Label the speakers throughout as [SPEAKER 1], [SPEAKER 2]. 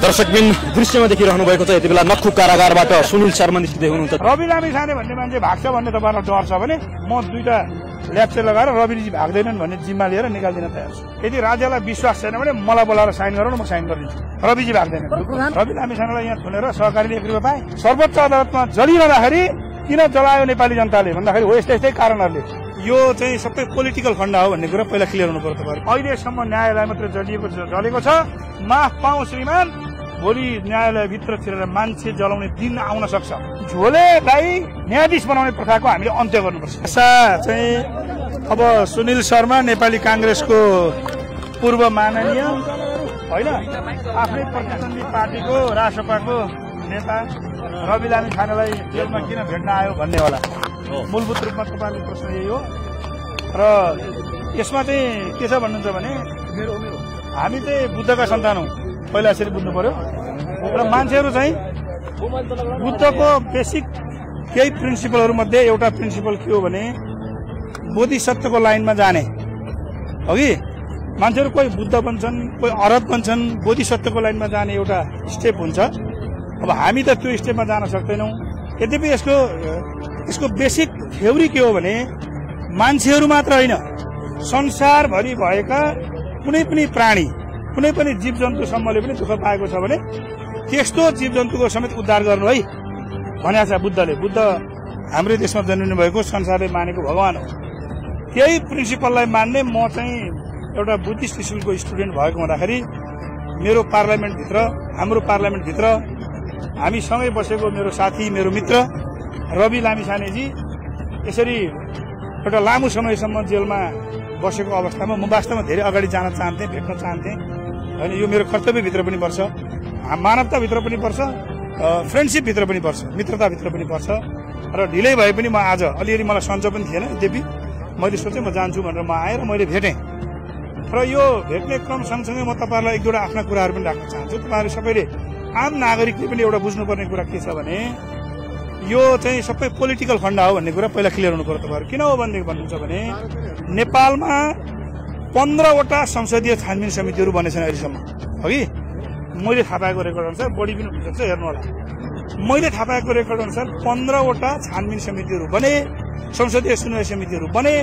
[SPEAKER 1] दर्शकबिन दृश्यमा देखिरहनु भएको छ यति बेला नक्खु कारागारबाट सुनिल शर्मा निस्किँदै हुनुहुन्छ।
[SPEAKER 2] रवि लामिछाने भन्ने मान्छे भाग्छ भन्ने तपाईहरुलाई डर छ भने म दुईटा ल्याप्चे लगाएर रविजी भाग्दैनन् भन्ने जिम्मा लिएर निकाल्दिन तयार छु। यदि राज्यलाई विश्वास छैन भने मलाई बोलाएर साइन गराउनु, म साइन गरिदिन्छु। रविजी भाग्दैन। रवि लामिछानेलाई यहाँ थुनेर सहकारीले 1 रुपैयाँ पाए। सर्वोच्च अदालतमा जलिरहँदाखेरि किन जलायो नेपाली जनताले भन्दाखेरि हो यस्तै कारणहरूले। यो चाहिँ सबै पोलिटिकल फन्डा हो भन्ने कुरा पहिला क्लियर हुनु पर्छ तपाईहरु। अहिलेसम्म न्यायालय मात्र जलेको छ। माफ पाऊ श्रीमान, भोलि न्यायालयभित्र छिरेर मान्छे जलाउने दिन आउन सक्छ। झोलेलाई न्यायाधीश बनाउने प्रथाको हामीले अन्त्य गर्नुपर्छ। आशा चाहिँ अब सुनिल शर्मा नेपाली कांग्रेसको पूर्व माननीय होइन आफ्नै प्रतिद्वन्दी पार्टीको राष्ट्रपाको नेता रवि लामिछानेलाई जेलमा किन भेट्न आयो भन्ने होला। मूलभूत रूपमा तपाईले प्रश्न यही हो। र यसमा चाहिँ के छ भन्नुहुन्छ भने हामी चाहिँ बुद्धका सन्तान हौं, पहिला यसरी बुझ्नु पर्यो। र मान्छेहरू चाहिँ बुद्धको बेसिक केही प्रिन्सिपलहरू मध्ये एउटा प्रिन्सिपल के हो भने बोधिसत्वको लाइनमा जाने हो कि। मान्छेहरू कोही बुद्ध बन्छन्, कोही अरहत बन्छन्, बोधिसत्वको लाइनमा जाने एउटा स्टेप हुन्छ। अब हामी त त्यो स्टेपमा जान सक्दैनौं। यद्यपि यसको बेसिक थ्योरी के हो भने मान्छेहरू मात्र होइन, संसारभरि भएका कुनै पनि प्राणी, कुनै पनि जीवजन्तुसम्मले पनि दुःख पाएको छ भने त्यस्तो जीवजन्तुको समेत उद्धार गर्नु है भनेको छ बुद्धले। बुद्ध हाम्रो देशमा जन्मिनु भएको, संसारले मानेको भगवान हो। त्यही प्रिन्सिपललाई मान्ने म चाहिँ एउटा बुद्धिस्ट स्कुलको स्टुडेन्ट भएको हुँदाखेरि मेरो पार्लियामेन्टभित्र, हाम्रो पार्लियामेन्टभित्र हामी सँगै बसेको मेरो साथी, मेरो मित्र रवि लामिछानेजी यसरी एउटा लामो समयसम्म जेलमा बसेको अवस्थामा म वास्तवमा धेरै अगाडि जान चाहन्थे, भेट्न चाहन्थे होइन। यो मेरो कर्तव्यभित्र पनि पर्छ, मानवताभित्र पनि पर्छ, फ्रेन्डसिपभित्र पनि पर्छ, मित्रताभित्र पनि पर्छ। र ढिलै भए पनि म आज अलिअलि मलाई सन्चो पनि थिएन, यद्यपि मैले सोचेँ म जान्छु भनेर म आएर मैले भेटेँ। र यो भेट्ने क्रम सँगसँगै म तपाईँहरूलाई 1-2 आफ्ना कुराहरू पनि राख्न चाहन्छु। तपाईँहरू सबैले, आम नागरिकले पनि एउटा बुझ्नुपर्ने कुरा के छ भने यो चाहिँ सबै पोलिटिकल फन्डा हो भन्ने कुरा पहिला क्लियर हुनु पर्यो तपाईँहरू। किन हो भनेदेखि भन्नुहुन्छ भने नेपालमा 15 वटा संसदीय छानबिन समितिहरू बनेछन् अहिलेसम्म हो कि। मैले थाहा पाएको रेकर्ड अनुसार, बढी पनि हुन सक्छ, हेर्नु होला। मैले थाहा पाएको रेकर्ड अनुसार 15 वटा छानबिन समितिहरू बने, संसदीय सुनवाई समितिहरू बने।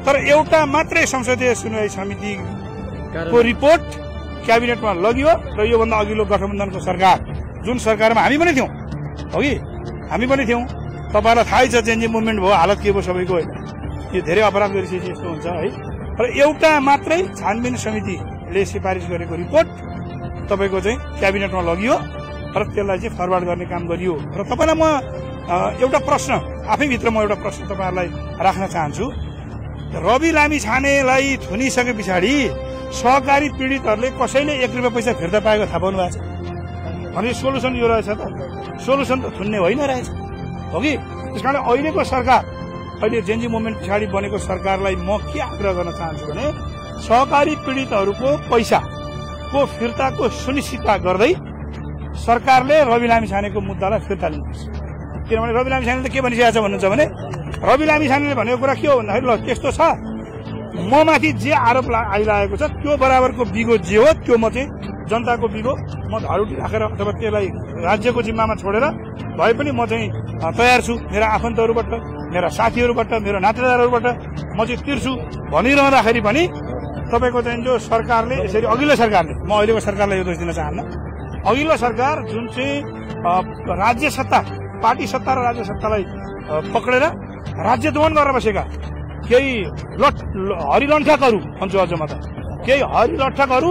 [SPEAKER 2] तर एउटा मात्रै संसदीय सुनवाई समितिको रिपोर्ट क्याबिनेटमा लगियो। र योभन्दा अघिल्लो गठबन्धनको सरकार, जुन सरकारमा हामी पनि थियौं हो कि, हामी पनि थियौं, तपाईहरुलाई थाहै छ चेन्जिङ मुभमेन्ट भयो, हालत के भयो सबैको होइन। यो धेरै अपराध गरिसकेपछि यस्तो हुन्छ है। र एउटा मात्रै छानबिन समितिले सिफारिस गरेको रिपोर्ट तपाईको चाहिँ क्याबिनेटमा लगियो र त्यसलाई चाहिँ फरवार्ड गर्ने काम गरियो। र तपाईलाई म एउटा प्रश्न आफैभित्र म एउटा प्रश्न तपाईहरुलाई राख्न चाहन्छु। रवि लामिछानेलाई थुनिसके पछाडि सहकारी पीडितहरूले कसैले 1 रुपैयाँ पैसा फिर्ता पाएको थाहा पाउनु भएको छ भने सोलुसन यो रहेछ त। सोलुसन त थुन्ने होइन रहेछ हो कि। त्यसकारण अहिलेको सरकार, अहिले जेन्जी मुभमेन्ट पछाडि बनेको सरकारलाई म के आग्रह गर्न चाहन्छु भने सहकारी पीडितहरूको पैसाको फिर्ताको सुनिश्चितता गर्दै सरकारले रवि लामिछानेको मुद्दालाई फिर्ता लिनुपर्छ। किनभने रवि लामिछानेले के भनिसकेको छ भन्नुहुन्छ भने रवि लामिछानेले भनेको कुरा के हो भन्दाखेरि ल त्यस्तो छ, म माथि जे आरोप आइरहेको छ त्यो बराबरको बिगो जे हो त्यो म चाहिँ जनताको बिगो म धरुटी राखेर अथवा त्यसलाई राज्यको जिम्मामा छोडेर भए पनि म चाहिँ तयार छु। मेरा आफन्तहरूबाट, मेरा साथीहरूबाट, मेरो नातेदारहरूबाट म चाहिँ तिर्छु भनिरहँदाखेरि पनि तपाईको चाहिँ जो सरकारले यसरी, अघिल्लो सरकारले, म अहिलेको सरकारलाई यो दोष दिन चाहन्न, अघिल्लो सरकार जुन चाहिँ राज्य सत्ता, पार्टी सत्ता र राज्य सत्तालाई पक्रेर राज्य दोहन गरेर बसेका केही हरिलण्ठकहरू भन्छु अझ म त, केही हरिलण्ठकहरू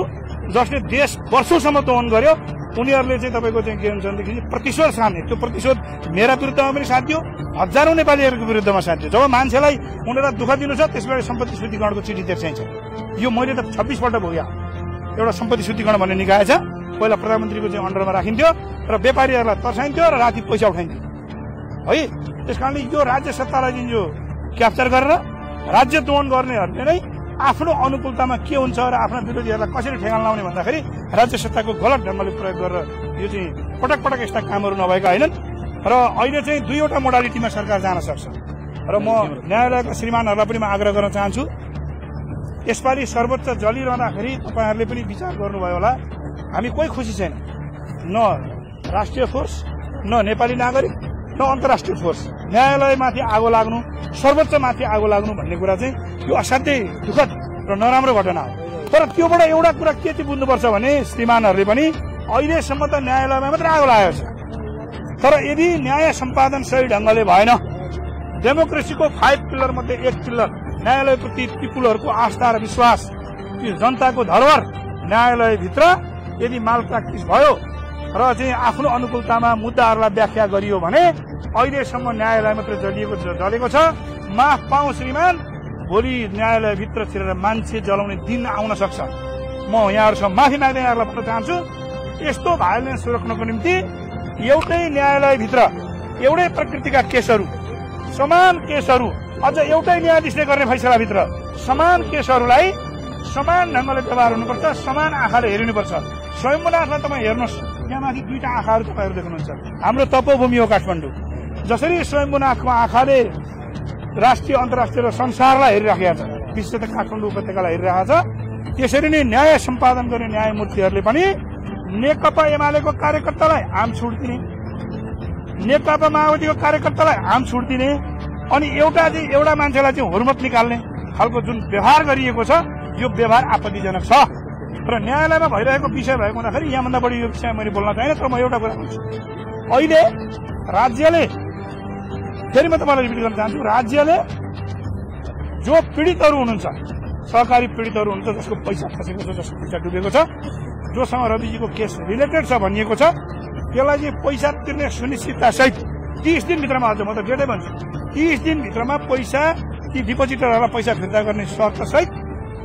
[SPEAKER 2] जसले देश वर्षौंसम्म दोहन गर्यो, उनीहरूले चाहिँ तपाईको चाहिँ के हुन्छ भनेदेखि प्रतिशोध साध्ने। त्यो प्रतिशोध मेरा विरुद्धमा पनि साध्यो, हजारौं नेपालीहरूको विरुद्धमा साध्यो। जब मान्छेलाई उनीहरूलाई दुःख दिनु छ त्यसबेला सम्पत्ति शुद्धिकरणको चिठी दिएर चाहिन्छ। यो मैले त 26 पल्ट भोग्या। एउटा सम्पत्ति शुद्धिकरण भन्ने निकाय छ, पहिला प्रधानमन्त्रीको चाहिँ अन्डरमा राखिन्थ्यो र व्यापारीहरूलाई तर्साइन्थ्यो र राति पैसा उठाइन्थ्यो है। त्यसकारणले यो राज्य सत्तालाई जुन यो क्याप्चर गरेर राज्य दोहन गर्नेहरूले नै आफ्नो अनुकूलतामा के हुन्छ र आफ्ना विरोधीहरूलाई कसरी ठेगान लाउने भन्दाखेरि राज्य सत्ताको गलत ढङ्गले प्रयोग गरेर यो चाहिँ पटक पटक यस्ता कामहरू नभएका होइनन्। र अहिले चाहिँ 2 वटा मोडालिटीमा सरकार जान सक्छ। र म न्यायालयका श्रीमानहरूलाई पनि म आग्रह गर्न चाहन्छु, यसपालि सर्वोच्च जलिरहँदाखेरि तपाईहरुले पनि विचार गर्नुभयो होला। हामी कोही खुसी छैन, न राष्ट्रिय फोर्स, न नेपाली नागरिक, न अन्तर्राष्ट्रिय फोर्स। न्यायालयमाथि आगो लाग्नु, सर्वोच्चमाथि आगो लाग्नु भन्ने कुरा चाहिँ यो असाध्यै दुःखद र नराम्रो घटना हो। तर त्योबाट एउटा कुरा के चाहिँ बुझ्नुपर्छ भने श्रीमानहरूले पनि अहिलेसम्म त न्यायालयमा मात्र आगो लागेको छ, तर यदि न्याय सम्पादन सही ढंगले भएन, डेमोक्रेसीको 5 पिलर मध्ये एक पिलर न्यायालयप्रति पिपुलहरूको आस्था र विश्वास, जनताको धरोहर न्यायालयभित्र यदि माल प्र्याक्टिस भयो र चाहिँ आफ्नो अनुकूलतामा मुद्दाहरूलाई व्याख्या गरियो भने अहिलेसम्म न्यायालय मात्र जलेको छ। माफ पाऊ श्रीमान, भोलि न्यायालयभित्र छिरेर मान्छे जलाउने दिन आउन सक्छ। म यहाँहरूसँग माफी माग्दै यहाँहरूलाई भन्न चाहन्छु, यस्तो भायोलेन्स रोक्नको निम्ति एउटै न्यायालयभित्र एउटै प्रकृतिका केसहरू, समान केसहरू, अझ एउटै न्यायाधीशले गर्ने फैसलाभित्र समान केसहरूलाई समान ढंगले व्यवहार हुनुपर्छ, समान आँखाले हेरिनुपर्छ। स्वयम्भूनाथमा तपाईँ हेर्नुहोस्, त्यहाँमाथि 2टा आँखाहरू तपाईँहरू देख्नुहुन्छ। हाम्रो तपोभूमि हो काठमाडौँ। जसरी स्वयम्भूनाथको आँखाले राष्ट्रिय अन्तर्राष्ट्रिय र संसारलाई हेरिराखेका छ, विशेष त काठमाडौँ उपत्यकालाई हेरिरहेको छ, त्यसरी नै न्याय सम्पादन गर्ने न्यायमूर्तिहरूले पनि नेकपा एमालेको कार्यकर्तालाई आम छुट दिने, नेकपा माओवादीको कार्यकर्तालाई आम छुट दिने, अनि एउटा मान्छेलाई चाहिँ हुर्मत निकाल्ने खालको जुन व्यवहार गरिएको छ, यो व्यवहार आपत्तिजनक छ। र न्यायालयमा भइरहेको विषय भएको हुँदाखेरि यहाँभन्दा बढी यो विषय मैले बोल्न चाहेन। तर म एउटा कुरा भन्छु, अहिले राज्यले, फेरि म तपाईँलाई रिपिट गर्न चाहन्छु, राज्यले जो पीडितहरू हुनुहुन्छ, सहकारी पीडितहरू हुनुहुन्छ, जसको पैसा फसेको छ, जसको पैसा डुबेको छ, जोसँग रविजीको केस रिलेटेड छ भनिएको छ, त्यसलाई चाहिँ पैसा तिर्ने सुनिश्चितता सहित 30 दिनभित्रमा, अझ म त डेटै भन्छु, 30 दिनभित्रमा पैसा, ती डिपोजिटरहरूलाई पैसा फिर्ता गर्ने शर्त सहित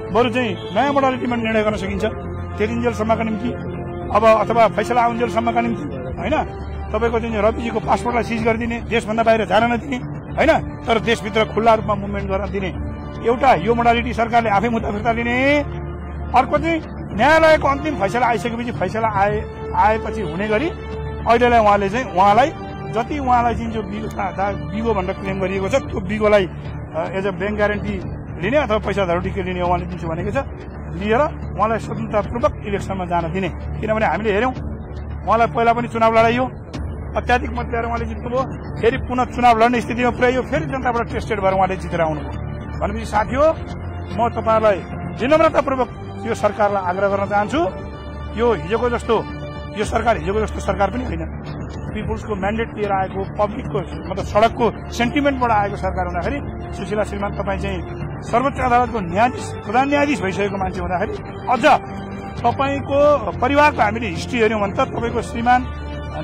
[SPEAKER 2] बरु चाहिँ नयाँ मोडालिटीमा निर्णय गर्न सकिन्छ। त्यतिन्जेलसम्मका निम्ति अब अथवा फैसला आउन्जेलसम्मका निम्ति होइन, तपाईँको चाहिँ रविजीको पासपोर्टलाई सिज गरिदिने, देशभन्दा बाहिर जान नदिने होइन, तर देशभित्र खुल्ला रूपमा मुभमेन्ट गर्न दिने एउटा यो मोडालिटी सरकारले आफै मुद्दा फिर्ता लिने। अर्को चाहिँ न्यायालयको अन्तिम फैसला आइसकेपछि, फैसला आएपछि हुने गरी अहिलेलाई उहाँलाई जति उहाँलाई चाहिँ जो बिगो भनेर क्लेम गरिएको छ, त्यो बिगोलाई एज अ ब्याङ्क ग्यारेन्टी लिने अथवा पैसा धरोटीको लिने उहाँले दिन्छु भनेको छ, लिएर उहाँलाई स्वतन्त्रतापूर्वक इलेक्सनमा जान दिने। किनभने हामीले हेऱ्यौँ, उहाँलाई पहिला पनि चुनाव लडाइयो, अत्याधिक मत ल्याएर उहाँले जित्नुभयो, फेरि पुनः चुनाव लड्ने स्थितिमा पुर्याइयो, फेरि जनताबाट टेस्टेड भएर उहाँले जितेर आउनुभयो। भनेपछि साथी हो, म तपाईँहरूलाई विनम्रतापूर्वक यो सरकारलाई आग्रह गर्न चाहन्छु, यो हिजोको जस्तो यो सरकार हिजोको जस्तो सरकार पनि होइन। पिपुल्सको म्यान्डेट लिएर आएको, पब्लिकको मतलब सडकको सेन्टिमेन्टबाट आएको सरकार हुँदाखेरि सुशीला श्रीमान तपाईँ चाहिँ सर्वोच्च अदालतको न्यायाधीश, प्रधान न्यायाधीश भइसकेको मान्छे हुँदाखेरि अझ तपाईँको परिवारको हामीले हिस्ट्री हेऱ्यौँ भने त तपाईँको श्रीमान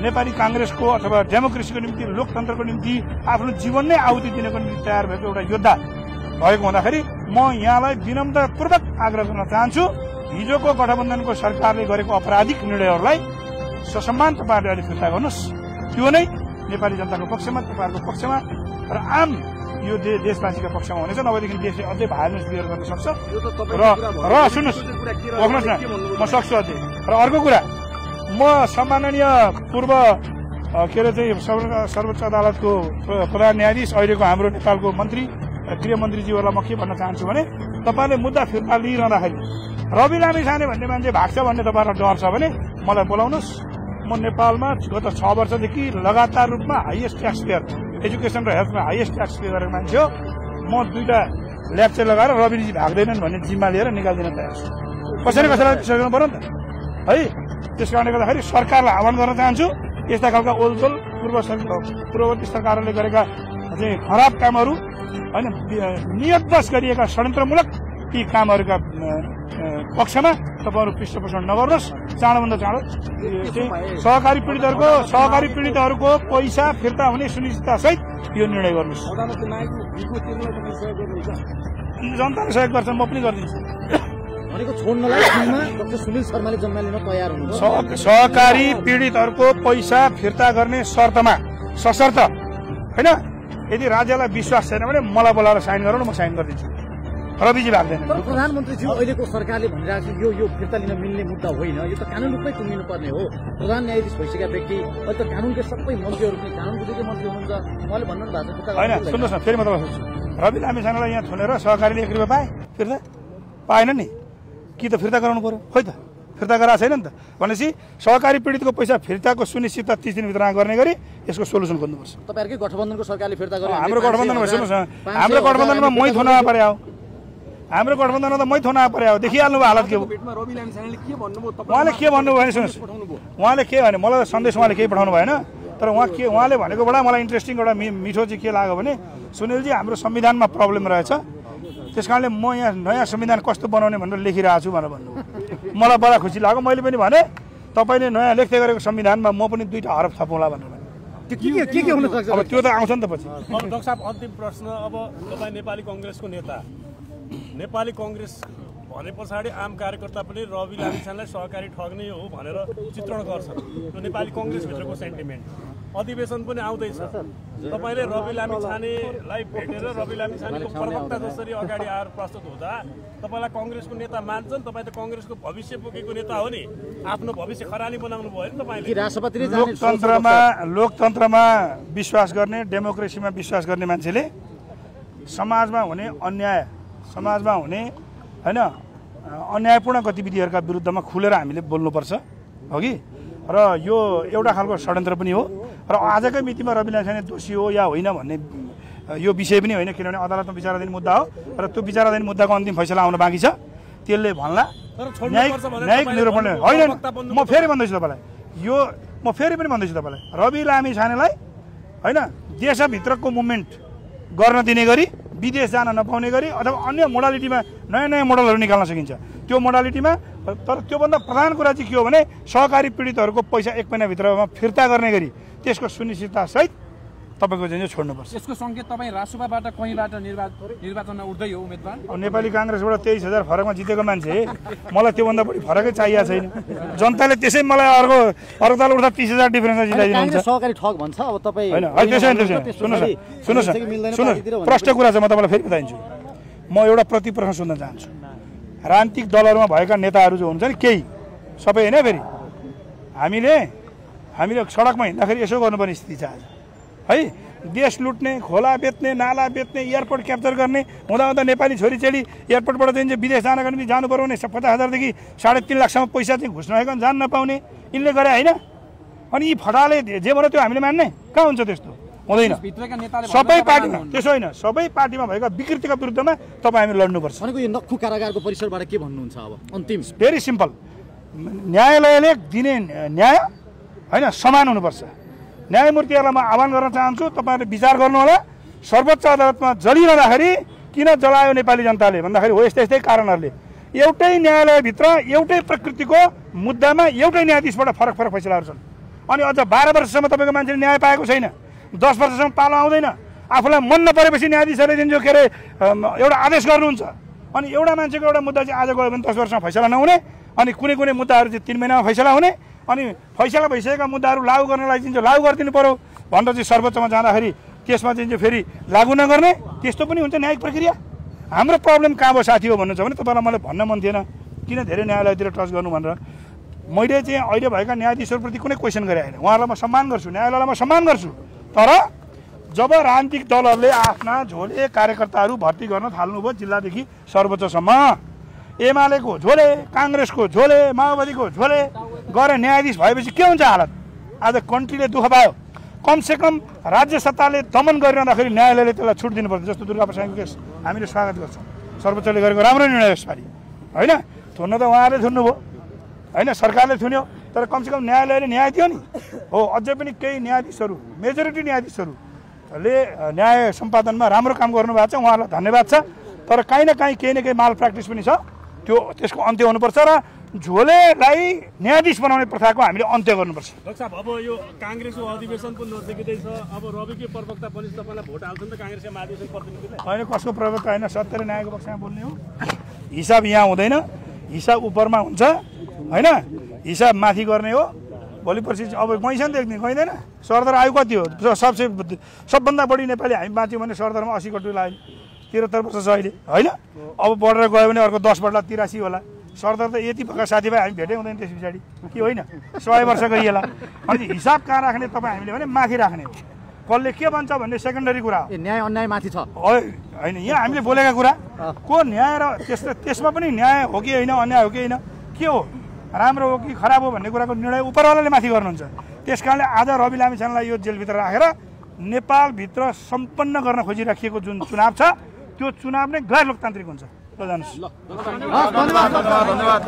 [SPEAKER 2] नेपाली कांग्रेसको अथवा डेमोक्रेसीको निम्ति, लोकतन्त्रको निम्ति आफ्नो जीवन नै आहुति दिनको निम्ति तयार भएको एउटा योद्धा भएको हुँदाखेरि म यहाँलाई विनम्रतापूर्वक आग्रह गर्न चाहन्छु, हिजोको गठबन्धनको सरकारले गरेको अपराधिक निर्णयहरूलाई ससम्मान तपाईँहरूले अहिले फिर्ता गर्नुहोस्। त्यो नै नेपाली जनताको पक्षमा, तपाईँहरूको पक्षमा र आम यो देशवासीका पक्षमा हुनेछ। नभएदेखि देशले अझै भाइलेन्स क्लियर गर्न सक्छ। र सुन्नुहोस्, बस्नुहोस् न, म सक्छु अझै। र अर्को कुरा, म सम्माननीय पूर्व के अरे चाहिँ सर्वोच्च अदालतको प्रधान न्यायाधीश, अहिलेको हाम्रो नेपालको मन्त्री, गृहमन्त्रीज्यूहरूलाई म के भन्न चाहन्छु भने, तपाईँले मुद्दा फिर्ता लिइरहँदाखेरि रवि लामिछाने भन्ने मान्छे भाग्छ भन्ने तपाईँहरूलाई डर छ भने मलाई बोलाउनुहोस्। म नेपालमा गत 6 वर्षदेखि लगातार रूपमा हाइएस्ट ट्याक्स पेयर, एजुकेसन र हेल्थमा हाइएस्ट ट्याक्स पे गरेको मान्छे हो। म 2टा ल्याक्चर लगाएर रविजी भाग्दैनन् भन्ने जिम्मा लिएर निकाल्दिन तयार छु। कसैलाई विश्वास गर्नु पर्यो नि त है। त्यस कारणले गर्दाखेरि सरकारलाई आह्वान गर्न चाहन्छु, यस्ता खालका ओलझोल पूर्ववर्ती सरकारहरूले गरेका चाहिँ खराब कामहरू होइन, नियतवश गरिएका षड्यन्त्रमूलक ती कामहरूका पक्षमा तपाईँहरू पृष्ठपोषण नगर्नुहोस्। चाँडोभन्दा चाँडो सहकारी पीडितहरूको पैसा फिर्ता हुने सुनिश्चितता सहित यो निर्णय गर्नुहोस्। जनताले सहयोग गर्छ, म पनि गरिदिन्छु। सहकारी पीडितहरूको पैसा फिर्ता गर्ने शर्तमा, सशर्त होइन, यदि राज्यलाई विश्वास छैन भने मलाई बोलाएर साइन गराउनु, म साइन गरिदिन्छु। रविजी भाग्दैन।
[SPEAKER 3] प्रधानमन्त्रीज्यू अहिलेको सरकारले भनिरहेको छ यो फिर्ता लिन मिल्ने मुद्दा होइन, यो त कानून रूपमै टुङ्गिनु पर्ने हो। प्रधान न्यायाधीश भइसकेका व्यक्ति अहिले त कानूनकै सबै मन्त्रीहरू पनि कानून बुझेकै मन्त्री हुनुहुन्छ, उहाँले भन्नु भएको छ
[SPEAKER 2] होइन। सुन्नुहोस् न, फेरि म तपाईँ सोध्छु, रवि लामिछानेलाई यहाँ थुनेर सहकारीले 1 रुपियाँ पाए फिर्ता पाएन नि, कि त फिर्ता गराउनु पर्यो? खोइ त फिर्ता गराएको छैन नि त। भनेपछि सहकारी पीडितको पैसा फिर्ताको सुनिश्चितता 30 दिनभित्र गर्ने गरी यसको सोलुसन खोज्नुपर्छ।
[SPEAKER 3] तपाईहरुकै गठबन्धनको सरकारले फिर्ता गर्यो।
[SPEAKER 2] हाम्रो गठबन्धनमा सुन्नुहोस् न, हाम्रो गठबन्धनमा मै थोना परे हो, हाम्रो गठबन्धनमा त मै थोना परे हो। देखिहाल्नु भयो हालत के हो। उहाँले के भन्नुभयो भने सुन्नुहोस्, उहाँले के भने मलाई सन्देश उहाँले केही पठाउनु भएन, तर उहाँले भनेकोबाट मलाई इन्ट्रेस्टिङ एउटा मिठो चाहिँ के लाग्यो भने सुनिलजी हाम्रो संविधानमा प्रब्लम रहेछ, त्यस कारणले म यहाँ नयाँ संविधान कस्तो बनाउने भनेर लेखिरहेको छु भनेर भन्नुभयो। मलाई बडा खुसी लाग्यो। मैले पनि भने तपाईँले नयाँ लेख्दै गरेको संविधानमा म पनि 2टा हरफ थपौँला भनेर भने।
[SPEAKER 3] के हुन सक्छ
[SPEAKER 2] अब त्यो त आउँछ नि त पछि।
[SPEAKER 4] अब डाक्टर साहब अन्तिम प्रश्न, अब तपाईँ नेपाली कङ्ग्रेसको नेता, नेपाली कङ्ग्रेस भने पछाडि आम कार्यकर्ता पनि रवि लामिछानेलाई सहकारी ठग्ने हो भनेर चित्रण गर्छ। त्यो नेपाली कङ्ग्रेसभित्रको सेन्टिमेन्ट। अधिवेशन पनि आउँदैछ, तपाईँले रवि लामिछानेलाई भेटेर रवि लामिछानेको प्रवक्ता जसरी अगाडि आएर प्रस्तुत हुँदा तपाईँलाई कङ्ग्रेसको नेता मान्छन्? तपाईँ त कङ्ग्रेसको भविष्य बोकेको नेता हो नि, आफ्नो भविष्य खरानी बनाउनु भयो नि तपाईँले।
[SPEAKER 2] लोकतन्त्रमा विश्वास गर्ने, डेमोक्रेसीमा विश्वास गर्ने मान्छेले समाजमा हुने अन्याय, समाजमा हुने हैन अन्यायपूर्ण गतिविधिहरूका विरुद्धमा खुलेर हामीले बोल्नुपर्छ हो कि। र यो एउटा खालको षड्यन्त्र पनि हो र आजकै मितिमा रवि लामिछाने दोषी हो या होइन भन्ने यो विषय पनि होइन, किनभने अदालतमा विचाराधीन मुद्दा हो र त्यो विचाराधीन मुद्दाको अन्तिम फैसला आउन बाँकी छ। त्यसले भन्ला न्यायिक निरूपण होइन। म फेरि भन्दैछु तपाईँलाई, यो म फेरि पनि भन्दैछु तपाईँलाई, रवि लामिछानेलाई होइन देशभित्रको मुभमेन्ट गर्न दिने गरी, विदेश जान नपाउने गरी अथवा अन्य मोडालिटीमा नयाँ नयाँ मोडलहरू निकाल्न सकिन्छ। त्यो मोडालिटीमा तर त्योभन्दा प्रधान कुरा चाहिँ के हो भने सहकारी पीडितहरूको पैसा 1 महिनाभित्रमा फिर्ता गर्ने गरी त्यसको सुनिश्चितता सहित तपाईँको चाहिँ छोड्नुपर्छ।
[SPEAKER 5] यसको सङ्केत तपाईँ रासुपाबाट कहीँबाट निर्वाचनमा उठ्दै हो उम्मेदवार?
[SPEAKER 2] अब नेपाली काङ्ग्रेसबाट 23,000 फरकमा जितेको मान्छे, मलाई त्योभन्दा बढी फरकै चाहिएको छैन। जनताले त्यसै मलाई अर्को ताल उठ्दा 30,000 डिफरेन्समा जिताइदिनुहुन्छ।
[SPEAKER 3] सहकारी ठग भन्छ अब तपाईँ
[SPEAKER 2] होइन सुन्नुहोस् प्रष्ट कुरा छ, म तपाईँलाई फेरि बताइदिन्छु। म एउटा प्रति प्रश्न सोध्न चाहन्छु। राजनीतिक दलहरूमा भएका नेताहरू जो हुन्छ नि केही सबै होइन, फेरि हामीले सडकमा हिँड्दाखेरि यसो गर्नुपर्ने स्थिति छ आज है। देश लुट्ने, खोला बेच्ने, नाला बेच्ने, एयरपोर्ट क्याप्चर गर्ने हुँदा नेपाली छोरीचेली एयरपोर्टबाट चाहिँ विदेश जानको निम्ति जानु पर्यो भने 50,000देखि 3.5 लाखसम्म पैसा चाहिँ घुस नआइकन जान नपाउने यिनले गरे होइन। अनि यी फटाले जे भन्यो त्यो हामीले मान्ने? कहाँ हुन्छ त्यस्तो? हुँदैन। सबै पार्टीमा त्यसो होइन, सबै पार्टीमा भएका विकृतिका विरुद्धमा तपाईँ हामी लड्नुपर्छ।
[SPEAKER 3] भनेको यो नक्खु कारागारको परिसरबाट के भन्नुहुन्छ अब अन्तिम?
[SPEAKER 2] भेरी सिम्पल, न्यायालयले दिने न्याय होइन समान हुनुपर्छ। न्यायमूर्तिहरूलाई म आह्वान गर्न चाहन्छु, तपाईँहरूले विचार गर्नुहोला। सर्वोच्च अदालतमा जलिरहँदाखेरि किन जलायो नेपाली जनताले भन्दाखेरि हो यस्तै कारणहरूले। एउटै न्यायालयभित्र एउटै प्रकृतिको मुद्दामा एउटै न्यायाधीशबाट फरक फैसलाहरू छन्। अनि अझ 12 वर्षसम्म तपाईँको मान्छेले न्याय पाएको छैन, 10 वर्षसम्म पालो आउँदैन। आफूलाई मन नपरेपछि न्यायाधीशहरूले चाहिँ के अरे एउटा आदेश गर्नुहुन्छ। अनि एउटा मान्छेको एउटा मुद्दा चाहिँ आज गयो भने 10 वर्षमा फैसला नहुने, अनि कुनै मुद्दाहरू चाहिँ 3 महिनामा फैसला हुने, अनि फैसला भइसकेका मुद्दाहरू लागू गर्नलाई चाहिँ लागू गरिदिनु पर्यो भनेर चाहिँ सर्वोच्चमा जाँदाखेरि त्यसमा चाहिँ फेरि लागू नगर्ने, त्यस्तो पनि हुन्छ न्यायिक प्रक्रिया। हाम्रो प्रब्लम कहाँ भयो साथी हो भन्नुहुन्छ भने तपाईँलाई मलाई भन्न मन थिएन किन धेरै न्यायालयतिर टच गर्नु भनेर। मैले चाहिँ अहिले भएका न्यायाधीशहरूप्रति कुनै क्वेसन गरे होइन, उहाँहरूलाई म सम्मान गर्छु, न्यायालयलाई म सम्मान गर्छु। तर जब राजनीतिक दलहरूले आफ्ना झोले कार्यकर्ताहरू भर्ती गर्न थाल्नुभयो जिल्लादेखि सर्वोच्चसम्म, एमालेको झोले, काङ्ग्रेसको झोले, माओवादीको झोले गएर न्यायाधीश भएपछि के हुन्छ हालत? आज कन्ट्रीले दुःख पायो। कमसेकम राज्य सत्ताले दमन गरिरहँदाखेरि न्यायालयले त्यसलाई छुट दिनुपर्छ। जस्तो दुर्गाप्रसादको केस हामीले स्वागत गर्छौँ, सर्वोच्चले गरेको राम्रो निर्णय यसपालि होइन। थुन्न त उहाँहरूले थुन्नुभयो होइन, सरकारले थुन्यो, तर कमसेकम न्यायालयले न्याय दियो नि। हो अझै पनि केही न्यायाधीशहरू, मेजोरिटी न्यायाधीशहरूले न्याय सम्पादनमा राम्रो काम गर्नुभएको छ, उहाँहरूलाई धन्यवाद छ। तर काहीँ न केही माल प्र्याक्टिस पनि छ, त्यसको अन्त्य हुनुपर्छ र झोलेलाई न्यायाधीश बनाउने प्रथाको हामीले अन्त्य गर्नुपर्छ।
[SPEAKER 4] डाक्टर साहब अब यो काङ्ग्रेसको अधिवेशन पनि नजिकै छ, अब रविकै प्रवक्ता पनि तपाईँलाई भोट हाल्छ नि त काङ्ग्रेसका महाधिवेशन प्रतिनिधिले?
[SPEAKER 2] होइन, कसको प्रवक्ता होइन, सत्य र न्यायको पक्षमा बोल्ने हो। हिसाब यहाँ हुँदैन, हिसाब उपरमा हुन्छ होइन, हिसाब माथि गर्ने हो। भोलि पर्सि अब पैसा नि देख्ने गइँदैन। सरदर आयु कति हो? सबभन्दा बढी नेपाली हामी बाँच्यौँ भने सरदरमा 80 करोड लाग्यो, 73 वर्ष छ अहिले होइन। अब बढेर गयो भने अर्को 10 बढ्ला 83 होला। सरदर त यति भएका साथीभाइ हामी भेटै हुँदैन त्यस पछाडि के होइन, 100 वर्ष गइएला। अनि हिसाब कहाँ राख्ने तपाईँ हामीले भने माथि राख्ने हो। कसले के भन्छ भन्ने सेकेन्डरी कुरा हो।
[SPEAKER 3] न्याय अन्याय माथि छ
[SPEAKER 2] होइन, यहाँ हामीले बोलेका कुरा को न्याय र त्यसमा पनि न्याय हो कि होइन, अन्याय हो कि होइन, के हो राम्रो हो कि खराब हो भन्ने कुराको निर्णय उपरवालाले माथि गर्नुहुन्छ। त्यसकारणले आज रवि लामिछानेलाई यो जेलभित्र राखेर नेपालभित्र सम्पन्न गर्न खोजिराखिएको जुन चुनाव छ त्यो चुनाव नै गैर लोकतान्त्रिक हुन्छ। ल जानुहोस्।
[SPEAKER 3] धन्यवाद।